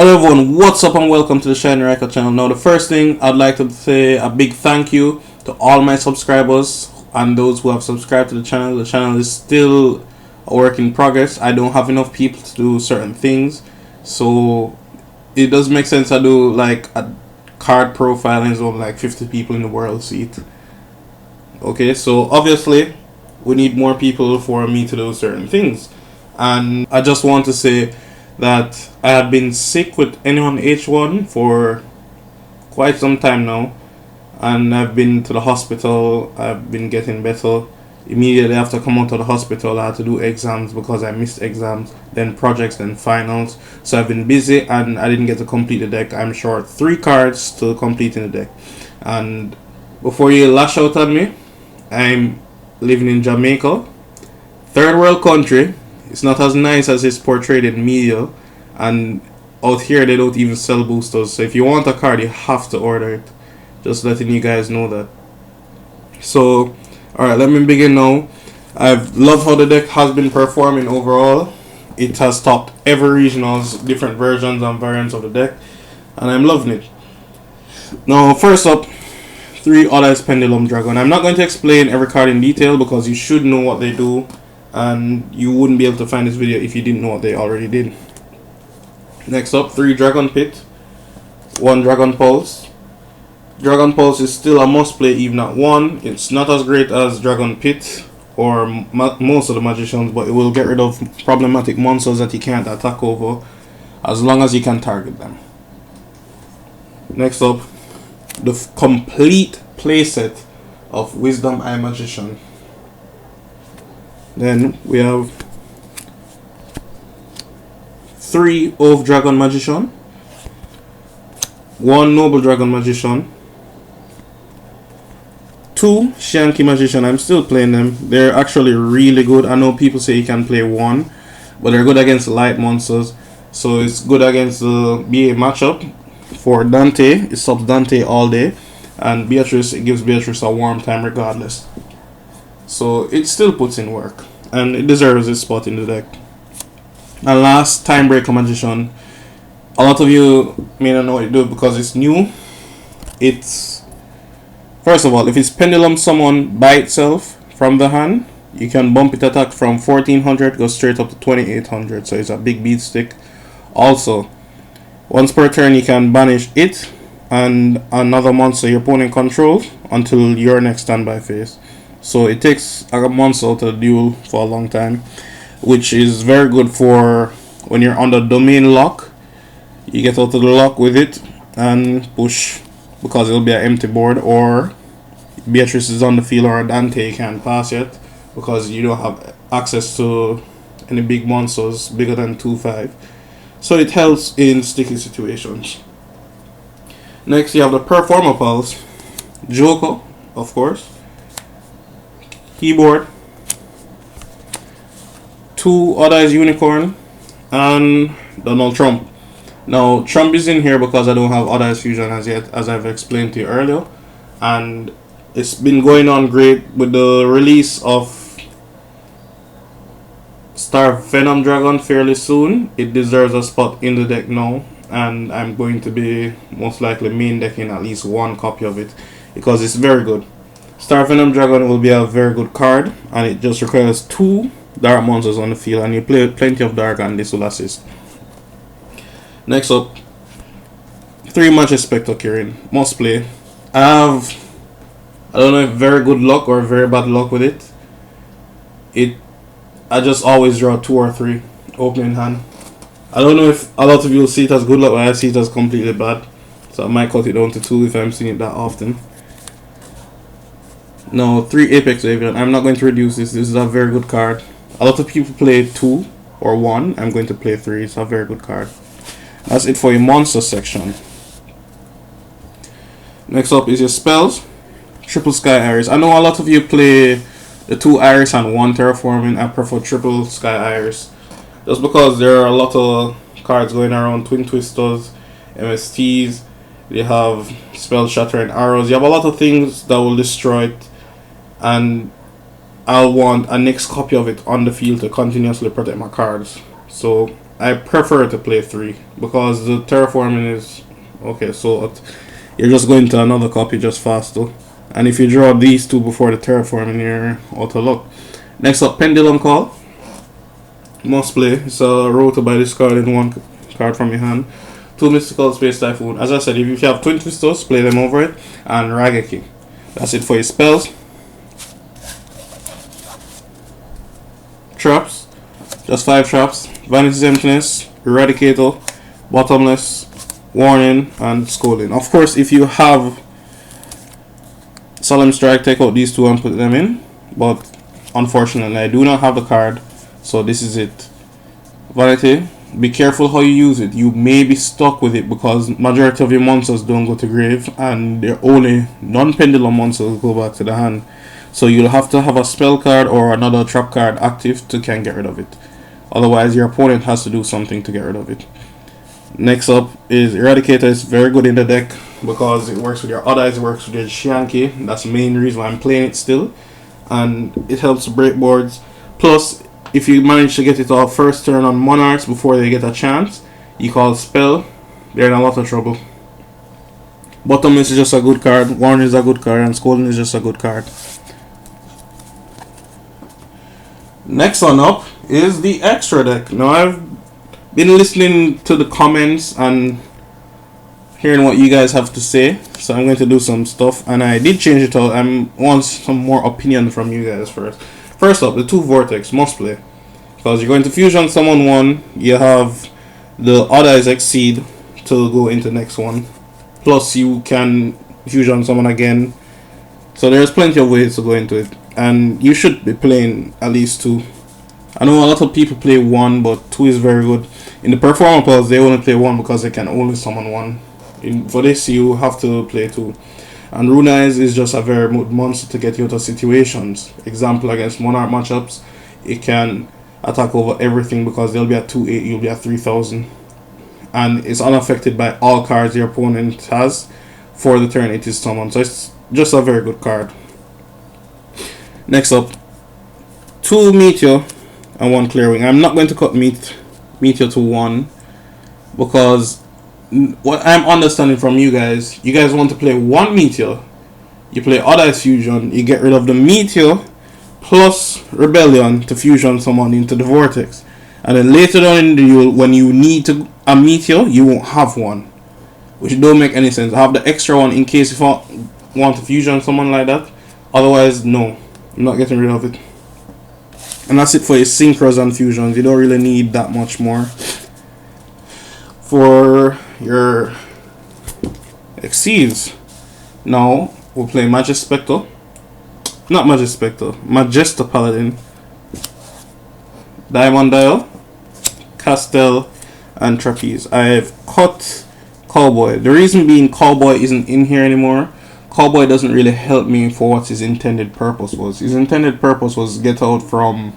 Hello everyone, what's up and welcome to the Raigeki channel. Now the first thing I'd like to say a big thank you to all my subscribers and those who have subscribed to the channel. The channel is still a work in progress. I don't have enough people to do certain things, so it does make sense I do like a card profiling so like 50 people in the world see it. Okay, so obviously we need more people for me to do certain things, and I just want to say that I have been sick with N1H1 for quite some time now, and I've been to the hospital. I've been getting better. Immediately after coming out of the hospital, I had to do exams because I missed exams, then projects, then finals. So I've been busy and I didn't get to complete the deck. I'm short 3 cards to completing the deck. And before you lash out at me, I'm living in Jamaica, third world country. It's not as nice as it's portrayed in media, and out here they don't even sell boosters. So if you want a card, you have to order it. Just letting you guys know that. So, alright, let me begin now. I've loved how the deck has been performing overall. It has topped every regional's different versions and variants of the deck, and I'm loving it. Now, first up, 3 Odd-Eyes Pendulum Dragon. I'm not going to explain every card in detail because you should know what they do, and you wouldn't be able to find this video if you didn't know what they already did. Next up, 3 Dragonpit, 1 Dragonpulse. Dragonpulse is still a must play even at 1. It's not as great as Dragonpit or most of the magicians, but it will get rid of problematic monsters that you can't attack over as long as you can target them. Next up, the complete playset of Wisdom Eye Magician. Then we have 3 Oafdragon Magician, 1 Noble Dragon Magician, 2 Xiangke Magician. I'm still playing them. They're actually really good. I know people say you can play 1, but they're good against light monsters. So it's good against the BA matchup. For Dante, it stops Dante all day, and Beatrice, it gives Beatrice a warm time regardless. So it still puts in work, and it deserves its spot in the deck. And last, Timebreaker Magician. A lot of you may not know what it do because it's new. It's, first of all, if it's Pendulum Summon by itself from the hand, you can bump it attack from 1400, go straight up to 2800, so it's a big beat stick. Also, once per turn you can banish it and another monster your opponent controls until your next standby phase. So it takes a monster out of the duel for a long time, which is very good for when you're under domain lock. You get out of the lock with it and push because it'll be an empty board, or Beatrice is on the field or a Dante can't pass yet because you don't have access to any big monsters bigger than 2/5. So it helps in sticky situations. Next you have the Performapal Joker, of course, keyboard, 2 Odd-Eyes Unicorn, and Donald Trump. Now Trump is in here because I don't have Odd-Eyes Fusion as yet, as I've explained to you earlier, and it's been going on great with the release of Star Venom Dragon fairly soon. It deserves a spot in the deck now, and I'm going to be most likely main decking at least 1 copy of it because it's very good. Star Venom Dragon will be a very good card, and it just requires 2 dark monsters on the field, and you play plenty of dark and this will assist. Next up, 3 Majespecter Kirin, must play. I don't know if very good luck or very bad luck with it. I just always draw 2 or 3 opening hand. I don't know if a lot of you will see it as good luck, but I see it as completely bad. So I might cut it down to 2 if I'm seeing it that often. Now 3 Apex Avian. I'm not going to reduce this. This is a very good card. A lot of people play 2 or 1. I'm going to play 3. It's a very good card. That's it for your monster section. Next up is your spells. Triple Sky Iris. I know a lot of you play the 2 Iris and 1 Terraforming. I prefer Triple Sky Iris just because there are a lot of cards going around. Twin Twisters, MSTs, you have Spell Shattering Arrows. You have a lot of things that will destroy it, and I'll want a next copy of it on the field to continuously protect my cards. So I prefer to play 3 because the terraforming is okay. So you're just going to another copy just faster, and if you draw these 2 before the terraforming, you're out of luck. Next up, Pendulum Call. Must play. It's a rotor by discarding 1 card from your hand. 2 mystical space Typhoon. As I said, if you have Twin Twisters, play them over it, and Raigeki. That's it for your spells. Traps. Just 5 traps. Vanity's Emptiness, Eradicator, Bottomless, Warning, and Scolding. Of course, if you have Solemn Strike, take out these 2 and put them in. But unfortunately, I do not have the card, so this is it. Vanity. Be careful how you use it. You may be stuck with it because majority of your monsters don't go to grave, and they're only non-pendulum monsters go back to the hand. So you'll have to have a spell card or another trap card active to can get rid of it. Otherwise, your opponent has to do something to get rid of it. Next up is Eradicator. Is very good in the deck because it works with your Odd-Eyes, it works with your Xiangke. That's the main reason why I'm playing it still, and it helps break boards. Plus, if you manage to get it off first turn on Monarchs before they get a chance, you call spell, they're in a lot of trouble. Bottomless is just a good card, Warning is a good card, and Scolding is just a good card. Next one up is the extra deck. Now, I've been listening to the comments and hearing what you guys have to say, so I'm going to do some stuff, and I did change it out. I want some more opinion from you guys first. First up, the 2 Vortex must play because you're going to fusion summon 1. You have the Odd-Eyes Exceed to go into next one. Plus, you can fusion summon again. So there's plenty of ways to go into it, and you should be playing at least 2. I know a lot of people play 1, but 2 is very good. In the Performapals, they only play 1 because they can only summon 1. For this, you have to play 2. And Rune-Eyes is just a very good monster to get you out of situations. Example, against Monarch matchups, it can attack over everything because they'll be at 2,800, you'll be at 3,000. And it's unaffected by all cards your opponent has for the turn it is summoned. So it's just a very good card. Next up, 2 Meteor and 1 Clearwing. I'm not going to cut Meteor to 1 because what I'm understanding from you guys want to play 1 Meteor, you play Odd-Eyes Fusion, you get rid of the Meteor plus Rebellion to fusion someone into the Vortex, and then later on in the duel when you need a Meteor, you won't have one, which don't make any sense. I have the extra one in case if I want to fusion someone like that. Otherwise, no, I'm not getting rid of it. And that's it for your Synchros and Fusions. You don't really need that much more. For your Exceeds, now we'll play Majespecter, not Majespecter, Majester Paladin, Diamond Dial, Castell, and Trapeze. I've cut Cowboy. The reason being Cowboy isn't in here anymore. Cowboy doesn't really help me for what his intended purpose was. His intended purpose was get out from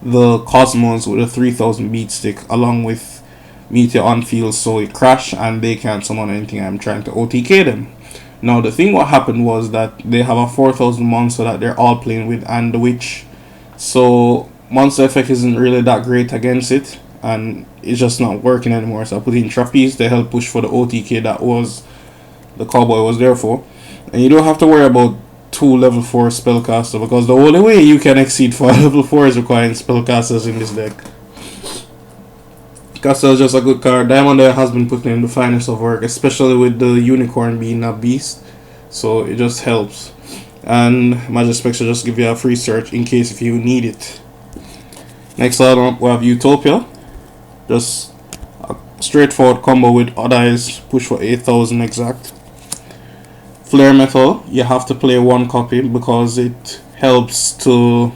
the Cosmos with a 3000 beat stick along with Meteor on field, so it crash and they can't summon anything. I'm trying to OTK them. Now the thing what happened was that they have a 4000 monster that they're all playing with and the Witch, so monster effect isn't really that great against it and it's just not working anymore. So I put in Trapeze to help push for the OTK that was the Cowboy was there for. And you don't have to worry about 2 level 4 spellcaster because the only way you can exceed for level 4 is requiring spellcasters in this deck. Castle is just a good card. Diamond Dial has been putting in the finest of work, especially with the Unicorn being a beast, so it just helps. And Majespecter just give you a free search in case if you need it. Next up we have Utopia, just a straightforward combo with Odd-Eyes, push for 8000 exact. Flare Metal, you have to play 1 copy because it helps to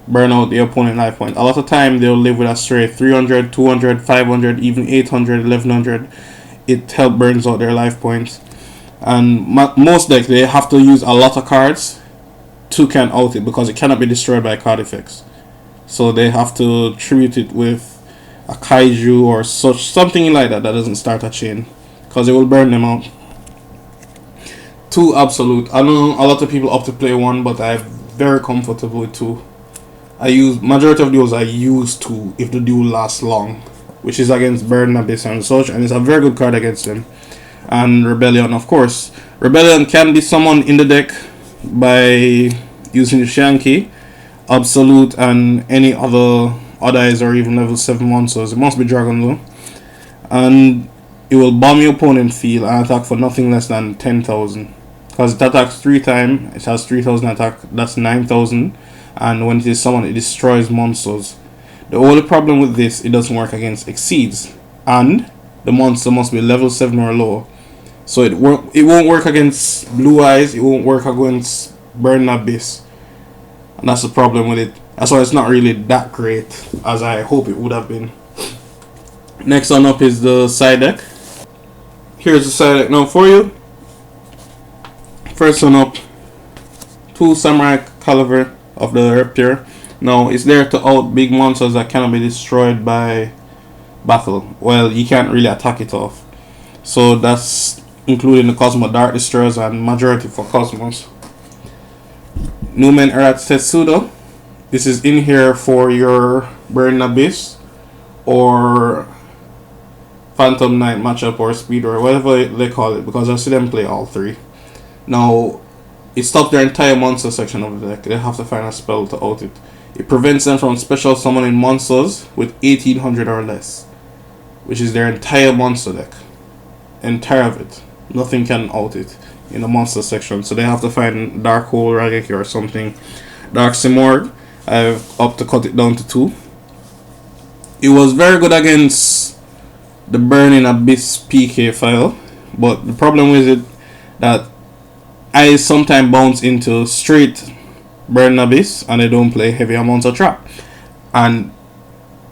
burn out the opponent life point. A lot of time they'll live with a straight 300, 200, 500, even 800, 1100. It helps burns out their life points. And most decks they have to use a lot of cards to can out it because it cannot be destroyed by card effects. So they have to treat it with a kaiju or something like that doesn't start a chain because it will burn them out. 2 Absolute. I know a lot of people opt to play 1, but I'm very comfortable with 2. I use majority of those I use 2 if the duel lasts long. which is against Burden Abyss and such, and it's a very good card against them. And Rebellion, of course. Rebellion can be summoned in the deck by using the Xiangke, Absolute, and any other Odd-Eyes or even level 7 monsters. It must be Dragon though. And it will bomb your opponent's field and attack for nothing less than 10,000. Because it attacks 3 times, it has 3,000 attack, that's 9,000. And when it is summoned, it destroys monsters. The only problem with this, it doesn't work against Exceeds. And the monster must be level 7 or lower. So it won't work against Blue Eyes, it won't work against Burning Abyss. And that's the problem with it. That's why it's not really that great as I hope it would have been. Next on up is the side deck. Here's the side deck now for you. First one up, 2 Samurai Caliber of the Reptile. Now it's there to out big monsters that cannot be destroyed by battle. Well, you can't really attack it off. So that's including the Cosmo Dark Destroyers and majority for Cosmos. Numen Erat Tetsudo. This is in here for your Burning Abyss or Phantom Knight matchup or Speed or whatever they call it, because I see them play all 3. Now, it stops their entire monster section of the deck. They have to find a spell to out it. It prevents them from special summoning monsters with 1800 or less, which is their entire monster deck. Entire of it. Nothing can out it in the monster section. So they have to find Dark Hole, Raigeki or something. Dark Simorg, I've up to cut it down to 2. It was very good against the Burning Abyss PK file, but the problem with it that I sometimes bounce into straight Burning Abyss and I don't play heavy amounts of trap, and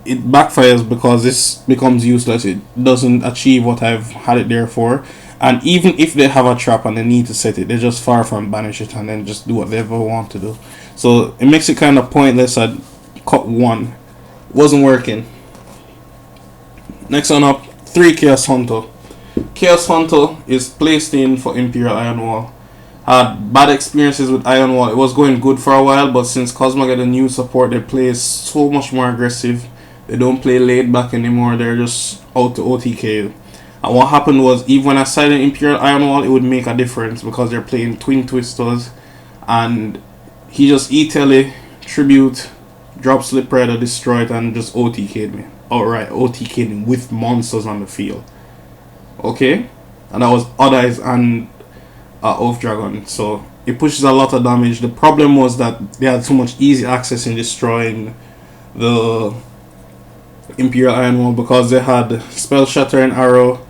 it backfires because this becomes useless. It doesn't achieve what I've had it there for, and even if they have a trap and they need to set it, they're just far from banish it and then just do whatever they want to do. So it makes it kind of pointless at cut 1. Wasn't working. Next one up, 3 Chaos Hunter. Chaos Hunter is placed in for Imperial Iron Wall. Had bad experiences with Iron Wall. It was going good for a while, but since Cosmo got a new support, they play so much more aggressive. They don't play laid back anymore. They're just out to OTK. And what happened was, even when I sided Imperial Iron Wall, it would make a difference because they're playing Twin Twisters, and he just E-Tele, Tribute, drop Slip Rider, destroy it, and just OTK'd me. Alright, OTK'd me with monsters on the field. Okay? And that was Odd-Eyes and Oafdragon. So it pushes a lot of damage. The problem was that they had so much easy access in destroying the Imperial Iron Wall because they had Spell Shattering Arrow,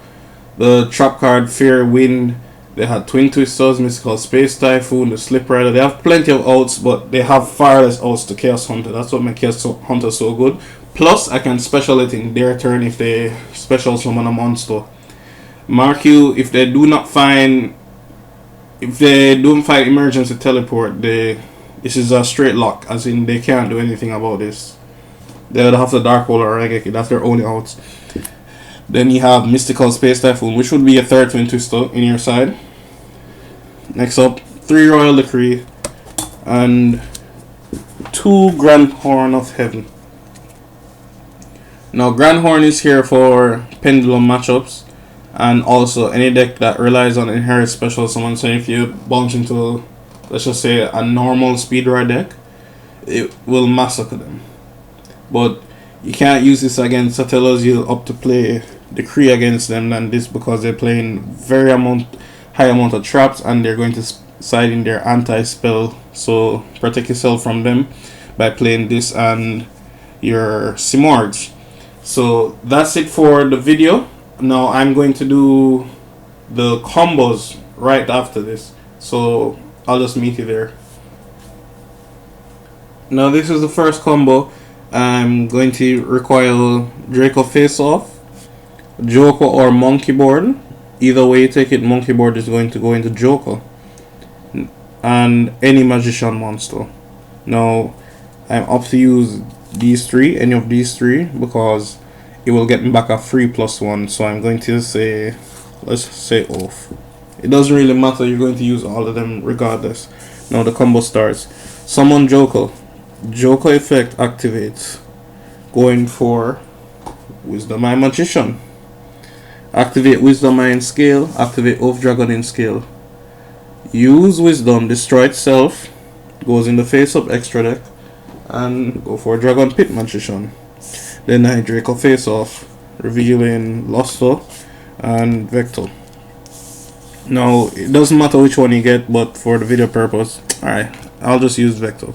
the trap card Fear Wind, they had Twin Twisters, Mystical Space Typhoon, the Slip Rider. They have plenty of outs, but they have far less outs to Chaos Hunter. That's what makes Chaos Hunter so good. Plus, I can special it in their turn if they special summon a monster. Mark you, if they don't find emergency teleport, this is a straight lock, as in they can't do anything about this. They'll have the Dark Hole or Raigeki, that's their only outs. Then you have Mystical Space Typhoon, which would be a 3rd Twin Twister in your side. Next up, 3 Royal Decree and 2 Grand Horn of Heaven. Now, Grand Horn is here for Pendulum matchups, and also any deck that relies on inherit special summon. So if you bounce into, let's just say, a normal speed ride deck, it will massacre them. But you can't use this against Satellos. You'll up to play Decree against them than this because they're playing high amount of traps, and they're going to side in their anti-spell. So protect yourself from them by playing this and your Simorgs. So that's it for the video. Now I'm going to do the combos right after this, so I'll just meet you there. Now this is the first combo. I'm going to require Draco Face Off, Joker or Monkeyboard. Either way you take it, Monkeyboard is going to go into Joker, and any Magician monster. Now I'm up to use these 3, any of these 3, because it will get me back a free +1. So I'm going to say, let's say Oaf. It doesn't really matter, you're going to use all of them regardless. Now the combo starts. Summon Joker. Joker effect activates. Going for Wisdom Eye Magician. Activate Wisdom Eye in scale, activate Oafdragon in scale. Use Wisdom, destroy itself, goes in the face up extra deck, and go for Dragonpit Magician. Then I Draco face off, revealing Luster and Vector. Now, it doesn't matter which one you get, but for the video purpose, alright, I'll just use Vector.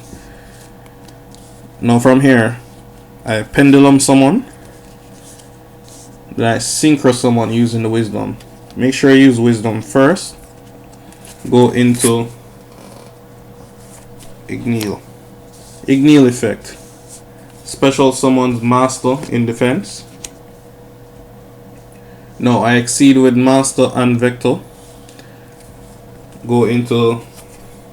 Now from here, I Pendulum summon, then I Synchro summon using the Wisdom. Make sure you use Wisdom first. Go into Igneel. Igneel effect. Special summons Master in defense. Now I exceed with Master and Vector. Go into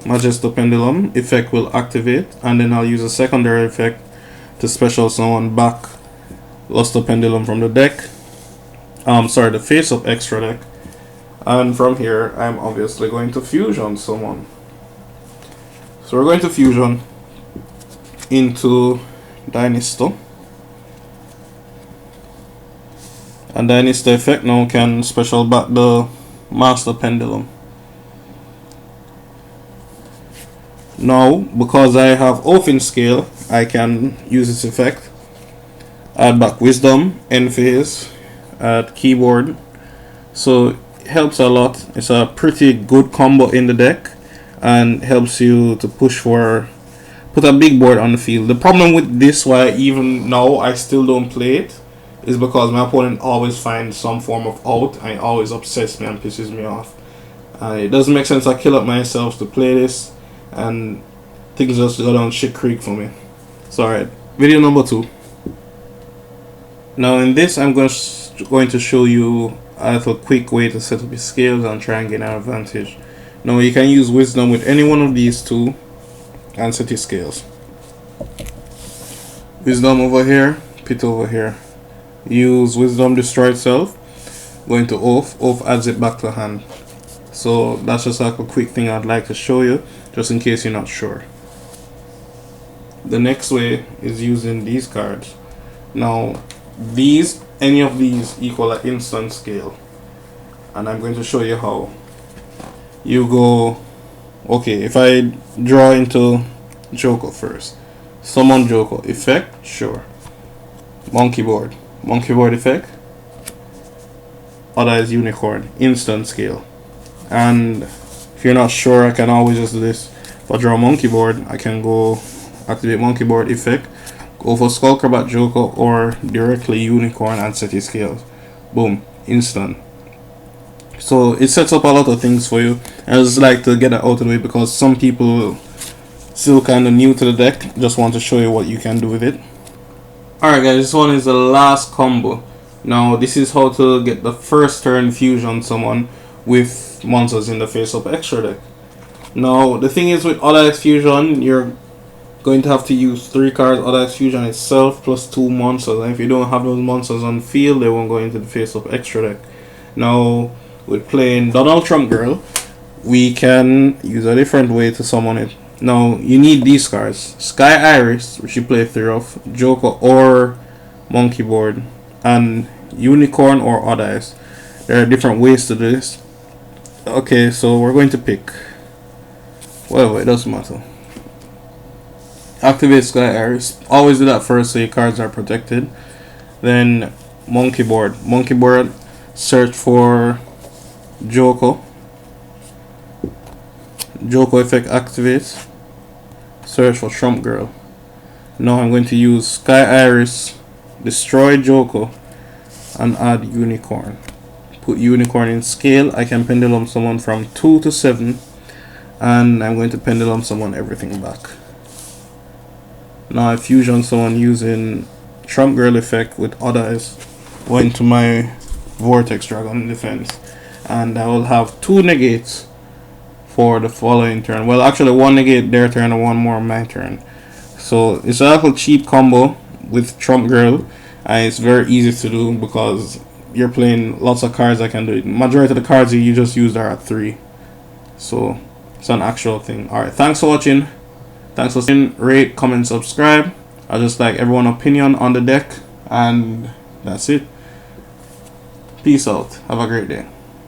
Majespecter Pendulum. Effect will activate, and then I'll use a secondary effect to special summon back Luster Pendulum from the deck. Sorry, the face up extra deck. And from here, I'm obviously going to fusion summon. So we're going to fusion into Dynasty. And Dynasty effect now can special back the Master Pendulum. Now, because I have Oaf in scale, I can use this effect. Add back Wisdom, end phase, add keyboard. So it helps a lot. It's a pretty good combo in the deck and helps you to push for, put a big board on the field. The problem with this, why even now I still don't play it, is because my opponent always finds some form of out and it always upsets me and pisses me off. It doesn't make sense. I kill up myself to play this, and things just go down shit creek for me. So alright, video number 2. Now in this, I'm going to show you a little quick way to set up your scales and try and get an advantage. Now you can use Wisdom with any one of these two and set your scales. Wisdom over here, Pit over here. Use Wisdom, destroy itself. Going to Oaf, Oaf adds it back to hand. So that's just like a quick thing I'd like to show you, just in case you're not sure. The next way is using these cards. Now these, any of these equal an instant scale, and I'm going to show you how. You go, okay, if I draw into Joker first, summon Joker, effect, sure. Monkeyboard effect, other is Unicorn, instant scale. And if you're not sure, I can always just do this. If I draw Monkeyboard, I can go activate Monkeyboard effect, go for Skullcrobat Joker, or directly Unicorn and set your scales. Boom, instant. So it sets up a lot of things for you. I just like to get that out of the way because some people still kind of new to the deck. Just want to show you what you can do with it. Alright guys, this one is the last combo. Now this is how to get the first turn fusion summon with monsters in the face up extra deck. Now the thing is, with Other X Fusion, you're going to have to use 3 cards Other X Fusion itself plus 2 monsters, and if you don't have those monsters on field, they won't go into the face up extra deck. Now with playing Donald Trump Girl, we can use a different way to summon it. Now you need these cards: Sky Iris, which you play 3 of, Joker or Monkeyboard, and Unicorn or Others. There are different ways to do this. Okay, so we're going to pick whatever, it doesn't matter. Activate Sky Iris. Always do that first so your cards are protected. Then Monkeyboard, search for Joker effect activates. Search for Trump Girl. Now I'm going to use Sky Iris, destroy Joker, and add Unicorn. Put Unicorn in scale. I can Pendulum summon from 2 to 7, and I'm going to Pendulum summon everything back. Now I fusion summon using Trump Girl effect with Others. Went to my Vortex Dragon in defense, and I will have 2 negates for the following turn. Well, actually 1 negate their turn and 1 more my turn. So it's a little cheap combo with Trump Girl, and it's very easy to do because you're playing lots of cards that can do it. Majority of the cards you just used are at 3, so it's an actual thing. Alright, thanks for watching. Thanks for watching. Rate, comment, subscribe. I just like everyone's opinion on the deck, and That's it. Peace out. Have a great day.